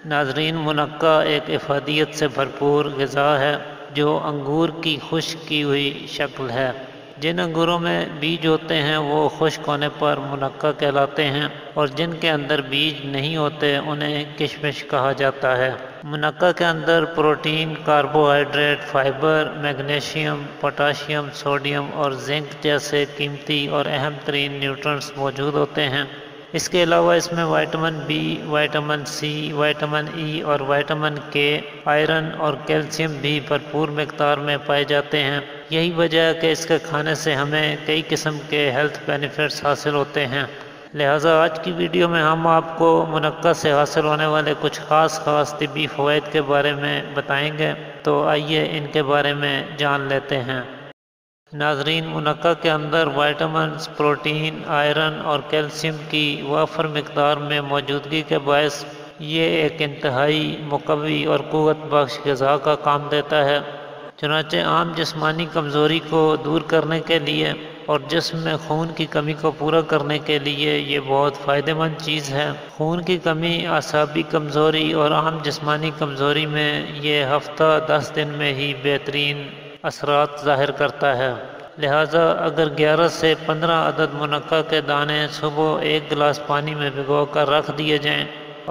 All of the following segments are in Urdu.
ناظرین، منقع ایک افادیت سے بھرپور غذا ہے جو انگور کی خشک کی ہوئی شکل ہے۔ جن انگوروں میں بیج ہوتے ہیں وہ خشک ہونے پر منقع کہلاتے ہیں، اور جن کے اندر بیج نہیں ہوتے انہیں کشمش کہا جاتا ہے۔ منقع کے اندر protein, carbohydrate, fibre, magnesium, potassium, sodium اور زنک جیسے قیمتی اور اہم ترین نیوٹرنٹس موجود ہوتے ہیں۔ اس کے علاوہ اس میں vitamin B, vitamin C, vitamin E اور وائٹامن کے، آئرن اور کیلشیم بھی بھرپور مقدار میں پائے جاتے ہیں۔ یہی وجہ ہے کہ اس کے کھانے سے ہمیں کئی قسم کے ہیلتھ بینیفٹس حاصل ہوتے ہیں۔ لہٰذا آج کی ویڈیو میں ہم آپ کو منقع سے حاصل ہونے والے کچھ خاص طبی فوائد کے بارے میں بتائیں گے، تو آئیے ان کے بارے میں جان لیتے ہیں۔ ناظرین، منقع کے اندر وائٹامنز، پروٹین، آئرن اور کیلشیم کی وافر مقدار میں موجودگی کے باعث یہ ایک انتہائی مقوی اور قوت بخش غذا کا کام دیتا ہے۔ چنانچہ عام جسمانی کمزوری کو دور کرنے کے لیے اور جسم میں خون کی کمی کو پورا کرنے کے لیے یہ بہت فائدہ مند چیز ہے۔ خون کی کمی، اعصابی کمزوری اور عام جسمانی کمزوری میں یہ ہفتہ 10 دن میں ہی بہترین اثرات ظاہر کرتا ہے۔ لہٰذا اگر 11 سے 15 عدد منقع کے دانے صبح 1 گلاس پانی میں بھگو کر رکھ دیے جائیں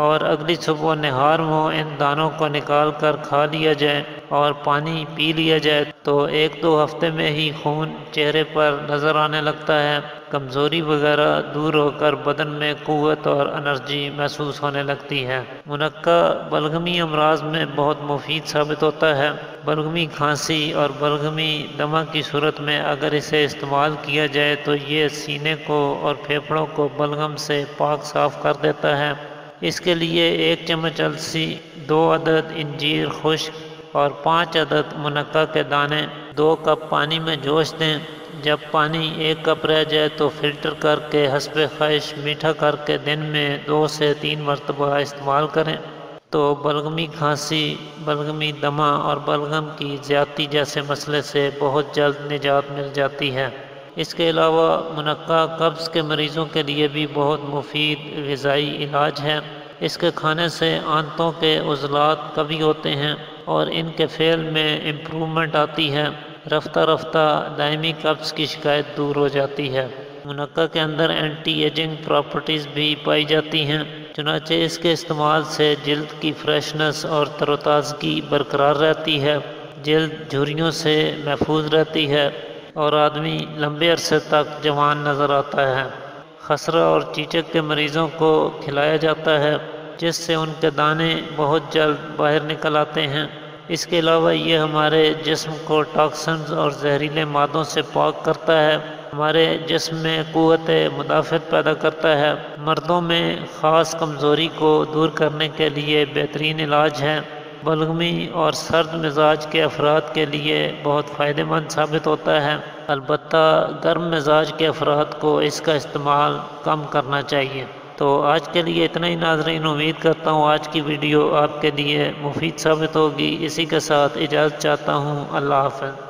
اور اگلی صبح نہار میں ان دانوں کو نکال کر کھا لیا جائے اور پانی پی لیا جائے تو 1-2 ہفتے میں ہی خون چہرے پر نظر آنے لگتا ہے، کمزوری وغیرہ دور ہو کر بدن میں قوت اور انرجی محسوس ہونے لگتی ہے۔ منقع بلغمی امراض میں بہت مفید ثابت ہوتا ہے۔ بلغمی کھانسی اور بلغمی دمہ کی صورت میں اگر اسے استعمال کیا جائے تو یہ سینے کو اور پھیپھڑوں کو بلغم سے پاک صاف کر دیتا ہے۔ اس کے لیے 1 چمچ السی، 2 عدد انجیر خشک اور 5 عدد منقع کے دانے 2 کپ پانی میں جوش دیں۔ جب پانی 1 کپ رہ جائے تو فلٹر کر کے حسب خواہش میٹھا کر کے دن میں 2 سے 3 مرتبہ استعمال کریں تو بلغمی کھانسی، بلغمی دمہ اور بلغم کی زیادتی جیسے مسئلے سے بہت جلد نجات مل جاتی ہے۔ اس کے علاوہ منقع قبض کے مریضوں کے لیے بھی بہت مفید غذائی علاج ہے۔ اس کے کھانے سے آنتوں کے عضلات قوی ہوتے ہیں اور ان کے فعل میں امپرومنٹ آتی ہے۔ رفتہ رفتہ دائمی قبض کی شکایت دور ہو جاتی ہے۔ منقع کے اندر اینٹی ایجنگ پراپرٹیز بھی پائی جاتی ہیں، چنانچہ اس کے استعمال سے جلد کی فریشنس اور تر و تازگی برقرار رہتی ہے، جلد جھریوں سے محفوظ رہتی ہے اور آدمی لمبے عرصے تک جوان نظر آتا ہے۔ خسرہ اور چیچک کے مریضوں کو کھلایا جاتا ہے جس سے ان کے دانے بہت جلد باہر نکل آتے ہیں۔ اس کے علاوہ یہ ہمارے جسم کو ٹاکسنز اور زہریلے مادوں سے پاک کرتا ہے، ہمارے جسم میں قوت مدافعت پیدا کرتا ہے، مردوں میں خاص کمزوری کو دور کرنے کے لیے بہترین علاج ہے، بلغمی اور سرد مزاج کے افراد کے لیے بہت فائدہ مند ثابت ہوتا ہے۔ البتہ گرم مزاج کے افراد کو اس کا استعمال کم کرنا چاہیے۔ تو آج کے لیے اتنا ہی ناظرین، امید کرتا ہوں آج کی ویڈیو آپ کے لیے مفید ثابت ہوگی۔ اسی کے ساتھ اجازت چاہتا ہوں، اللہ حافظ۔